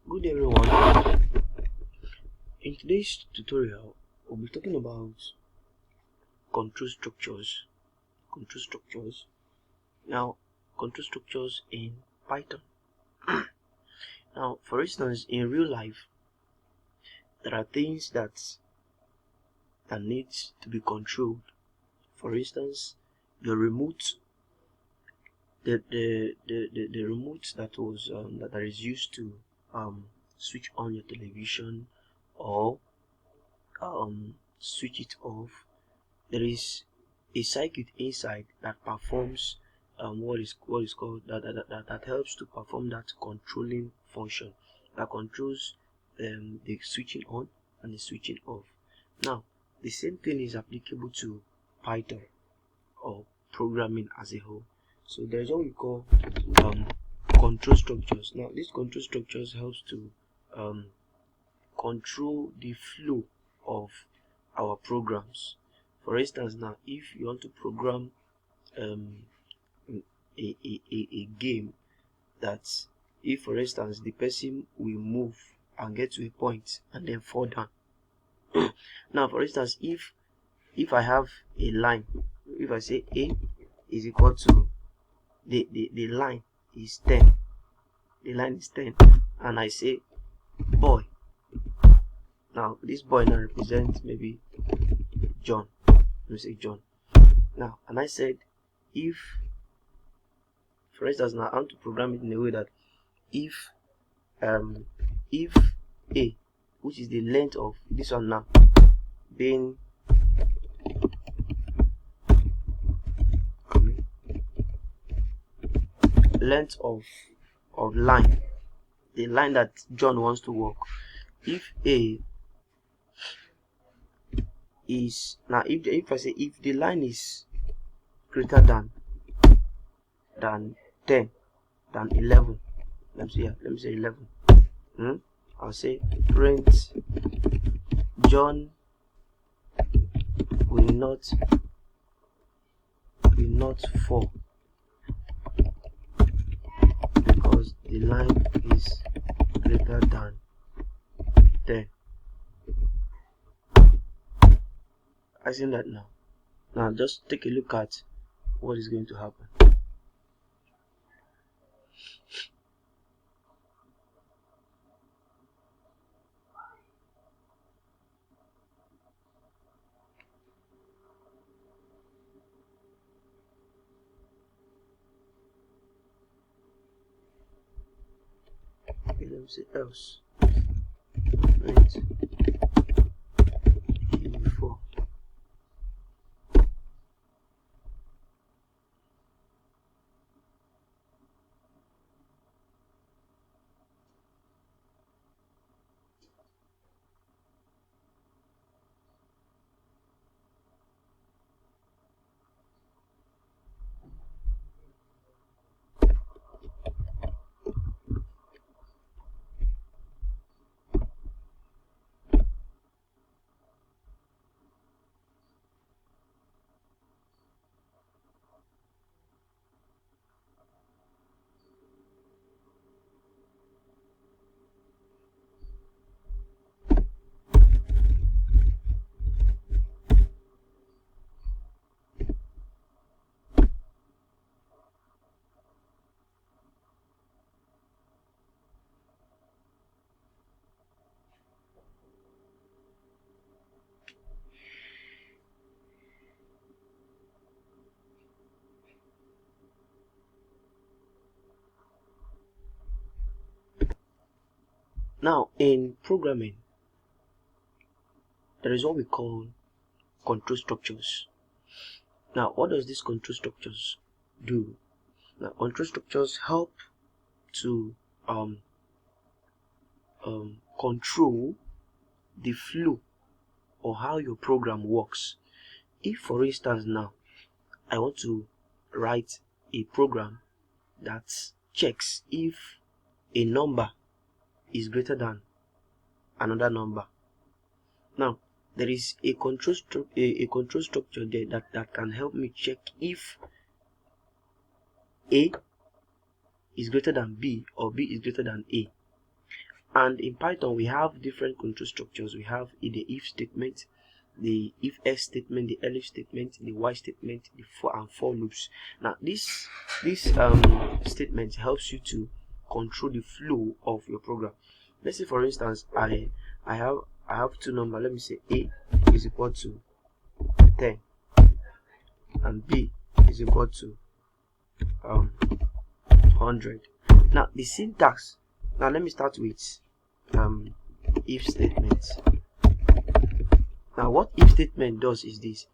Good day everyone. In today's tutorial, we'll be talking about control structures. Control structures. Now, control structures in Python. Now, for instance, in real life, there are things that need to be controlled. For instance, your remote, the remote that was that is used to switch on your television or switch it off. There is a circuit inside that performs what is called that helps to perform that controlling function that controls the switching on and the switching off. Now, the same thing is applicable to Python or programming as a whole. So there's what we call control structures. Now, these control structures helps to control the flow of our programs. For instance, now if you want to program a game that, if for instance the person will move and get to a point and then fall down. Now, for instance, if I have a line, if I say A is equal to the line is 10, the line is 10, and I say boy. Now this boy now represents maybe John. Let me say John. Now, and I said if, for instance, now I want to program it in a way that if A, which is the length of this one now, being length of line, the line that John wants to walk, if A is, now if I say if the line is greater than 10 than 11, let me say 11, I'll say print John will not fall because the line is greater than 10. I see that now. Now just take a look at what is going to happen. Okay, let me say else. Right. Before. Now, in programming, there is what we call control structures. Now, what does these control structures do? Now, control structures help to control the flow or how your program works. If, for instance, now I want to write a program that checks if a number is greater than another number. Now, there is a control structure there that can help me check if A is greater than B or B is greater than A. And in Python, we have different control structures. We have the if statement, the if else statement, the elif statement, the while statement, the for and for loops. Now this statement helps you to control the flow of your program. Let's say, for instance, I have two numbers. Let me say a is equal to 10 and b is equal to 100. Now the syntax. Now let me start with if statement. Now what if statement does is this: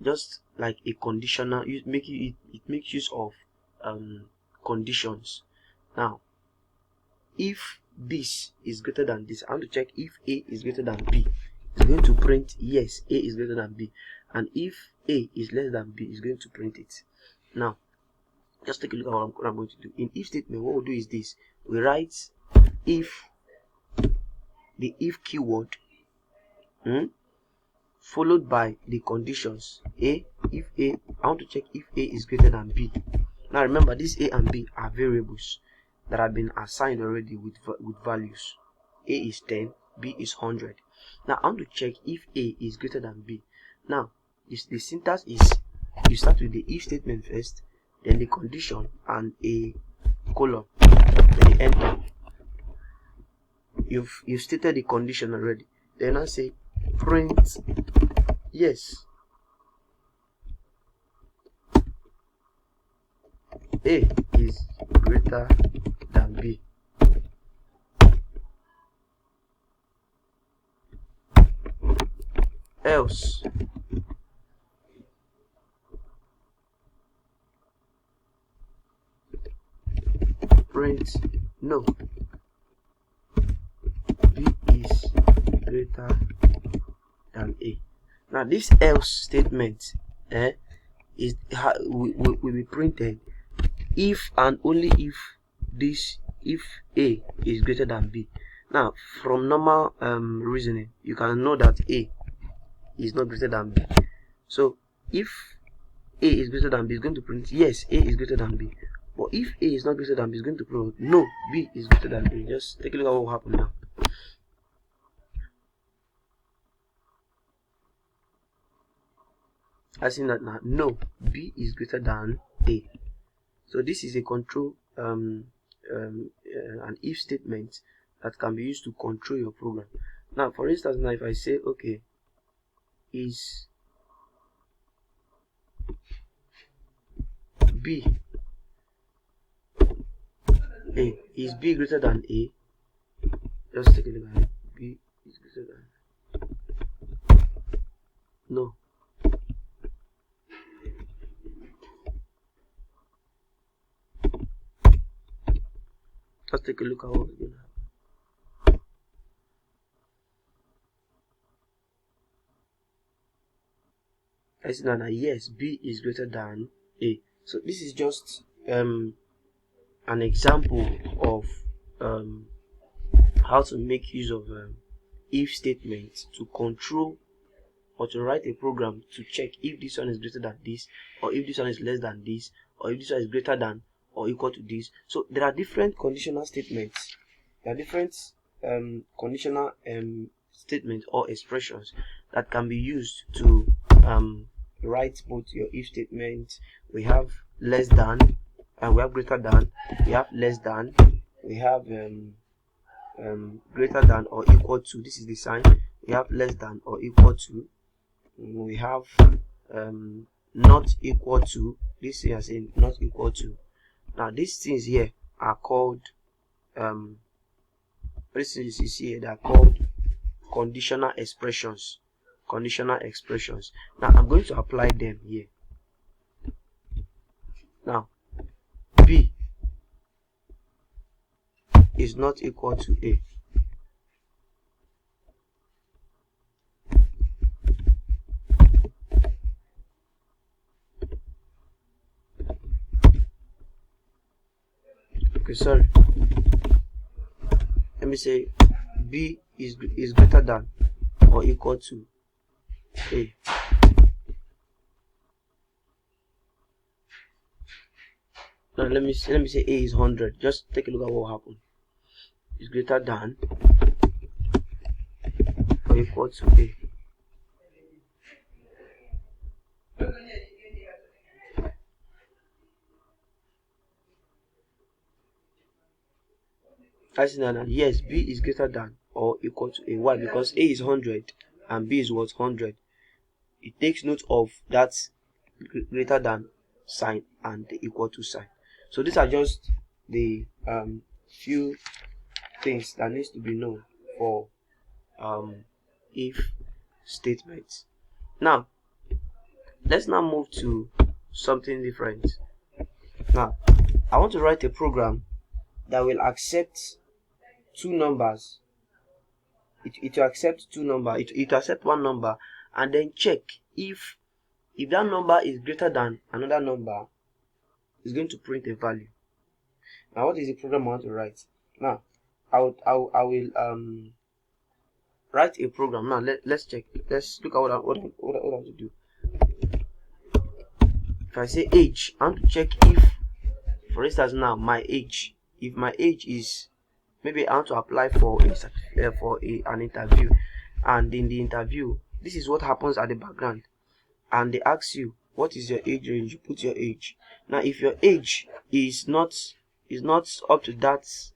just like a conditional, it makes use of conditions. Now if this is greater than this, I want to check if a is greater than b. It's going to print yes, a is greater than b. And if a is less than b, it's going to print it. Now just take a look at what I'm going to do. In if statement, what we'll do is this: we write if, the if keyword, followed by the conditions a. If a, I want to check if a is greater than b. Now remember, this a and b are variables that have been assigned already with values. A is 10, b is 100. Now I want to check if a is greater than b. Now the syntax is, you start with the if statement first, then the condition and a colon, then you enter. You've stated the condition already. Then I say print yes, a is greater than b. Else print no, b is greater than a. Now this else statement will be printed if and only if a is greater than b. Now from normal reasoning, you can know that a is not greater than b. So if a is greater than b, it's going to print yes, a is greater than b. But if a is not greater than b, it's going to print no, b is greater than a. Just take a look at what will happen now. I see that now no, b is greater than a. So this is a control an if statement that can be used to control your program. Now for instance, now if I say okay, is b a, is b greater than a, just take a look at it. B is greater than no. Let's take a look at what's going to happen. I see now yes, b is greater than a. So this is just an example of how to make use of if statements to control or to write a program to check if this one is greater than this, or if this one is less than this, or if this one is greater than or equal to this. So there are different conditional statements. There are different conditional statements or expressions that can be used to write both your if statement. We have less than, and we have greater than. We have less than. We have greater than or equal to. This is the sign. We have less than or equal to. We have not equal to. This here is saying not equal to. Now these things here are called these things you see here, they are called conditional expressions. Conditional expressions. Now I'm going to apply them here. Now b is not equal to a. Okay, sorry. Let me say b is greater than or equal to a. Now let me say a is 100. Just take a look at what will happen. is greater than or equal to A. As in that, yes, B is greater than or equal to A. Why? Because A is 100 and B is what? 100. It takes note of that greater than sign and the equal to sign. So these are just the few things that needs to be known for if statements. Now let's now move to something different. Now I want to write a program that will accept two numbers. It will accept two numbers. It will accept one number and then check if that number is greater than another number, it's going to print a value. Now what is the program I want to write? Now I will write a program. Now let's check. Let's look at what I want to do. If I say age, I want to check if, for instance, now my age, if my age is, maybe I want to apply for an interview, and in the interview, this is what happens at the background, and they ask you what is your age range. You put your age. Now if your age is not up to that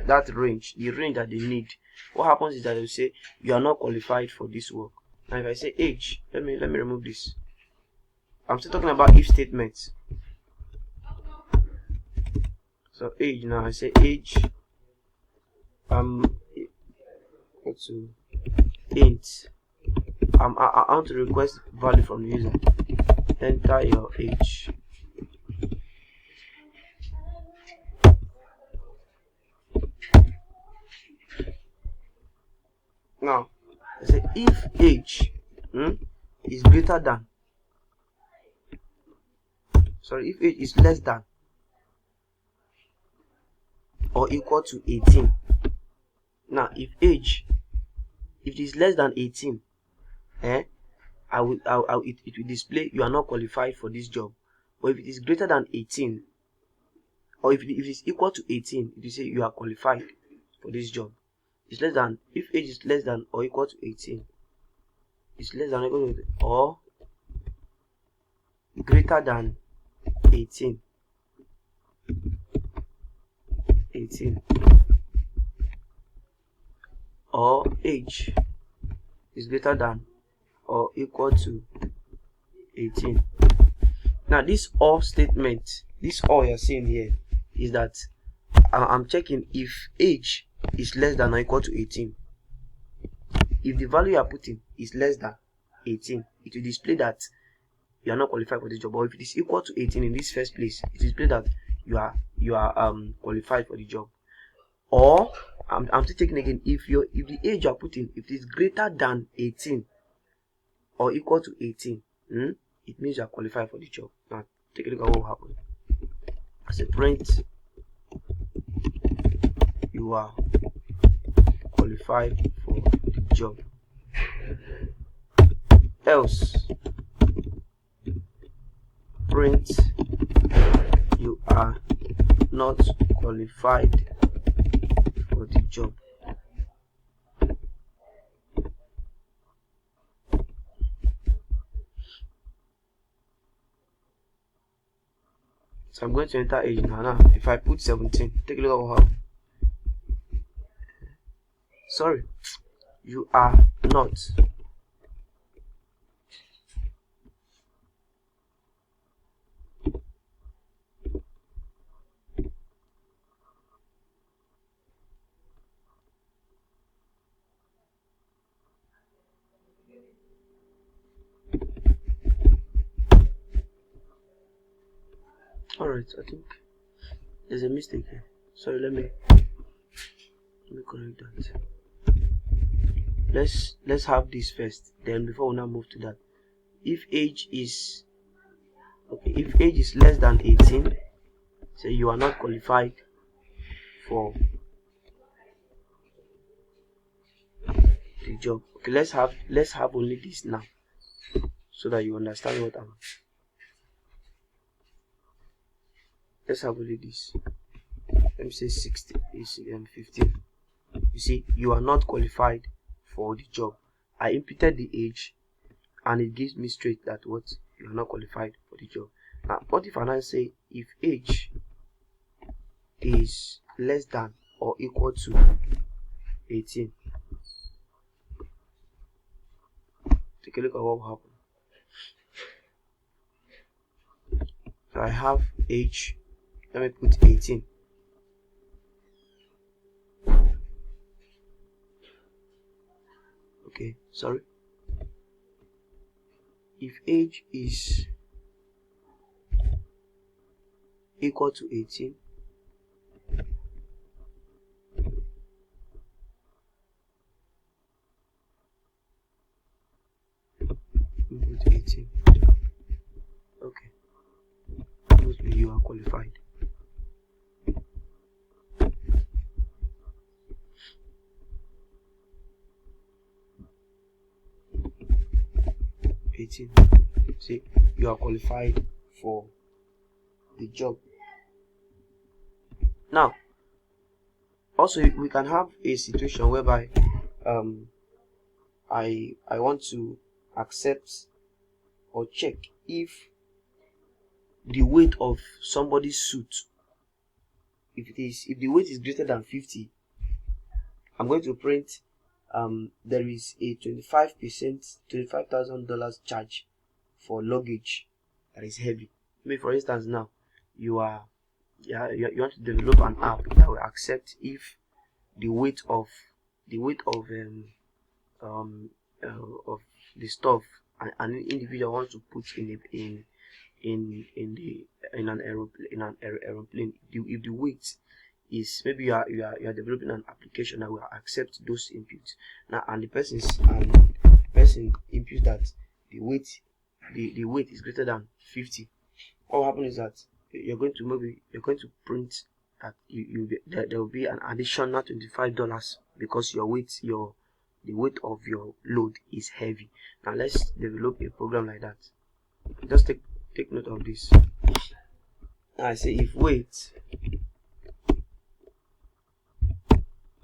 that range, the range that they need, what happens is that they will say you are not qualified for this work. Now if I say age, let me remove this. I'm still talking about if statements. So age, now I say age equal to int. I want to request value from the user. Enter your age. Now I say if age is greater than, if age is less than or equal to 18. Now if it is less than 18, it will display you are not qualified for this job. But if it is greater than 18, or if it is equal to 18, it will say you are qualified for this job. It's less than, if age is less than or equal to 18, it's less than or equal to, or greater than 18, or age is greater than or equal to 18. Now this or statement, this or you're seeing here, is that I'm checking if age is less than or equal to 18. If the value you are putting is less than 18, it will display that you are not qualified for this job. Or if it is equal to 18 in this first place, it displays that you are qualified for the job. Or I'm still checking again, if the age you are putting, if it is greater than 18 or equal to 18, it means you are qualified for the job. Now take a look at what will happen. I say print you are qualified for the job, else print you are not qualified for the job. So I'm going to enter age now. Now if I put 17, take a look at what happens. Sorry, you are not. Alright, I think there's a mistake here. Sorry, let me correct that. Let's have this first, then before we now move to that. If age is less than 18, say you are not qualified for the job. Okay, let's have only this now, so that you understand what let's have only this. let me say 60 is 15. You see, you are not qualified for the job. I imputed the age and it gives me straight that what, you are not qualified for the job. Now what if I now say if age is less than or equal to 18? Take a look at what will happen. So I have age, let me put 18. Okay, sorry. If age is equal to 18, we put 18. Okay, you are qualified. See, you are qualified for the job. Now also we can have a situation whereby I want to accept or check if the weight of somebody's suit, if the weight is greater than 50, I'm going to print there is a 25%, $25,000 charge for luggage that is heavy. Maybe for instance now you want to develop an app that will accept if the weight of the stuff an individual wants to put in an aeroplane, if the weight is, maybe you are developing an application that will accept those inputs now, and the person inputs that the weight is greater than 50. What will happen is that you're going to print that there will be an additional $25 because the weight of your load is heavy. Now let's develop a program like that. Just take note of this. I say if weight,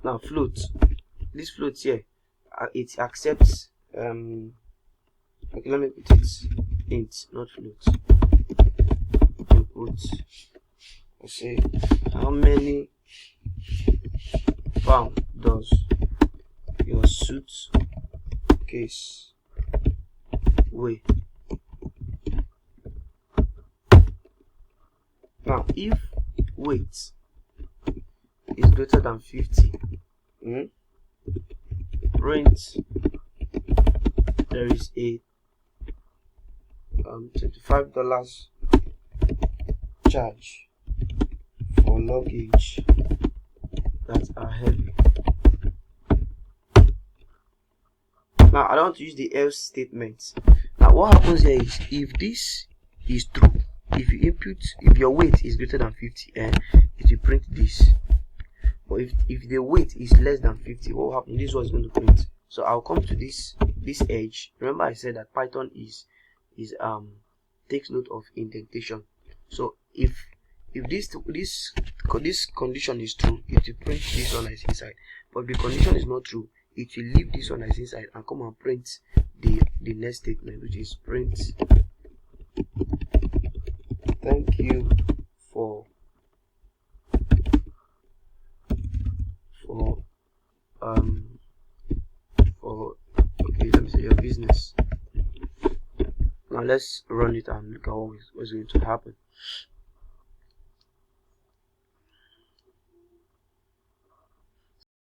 now float, this float here, it accepts okay, let me put it int, not float. Input, I say how many pound does your suit case weigh? Now if weight is greater than 50, print there is a $25 charge for luggage that are heavy. Now I don't want to use the else statement. Now what happens here is, if this is true, if your weight is greater than 50, it will print this. But if the weight is less than 50, what will happen? This is what is going to print. So I'll come to this edge. Remember I said that Python takes note of indentation. So if this condition is true, it will print this one as inside. But if the condition is not true, it will leave this one as inside and come and print the next statement, which is print thank you for okay, let me say your business. Now let's run it and look at what's going to happen.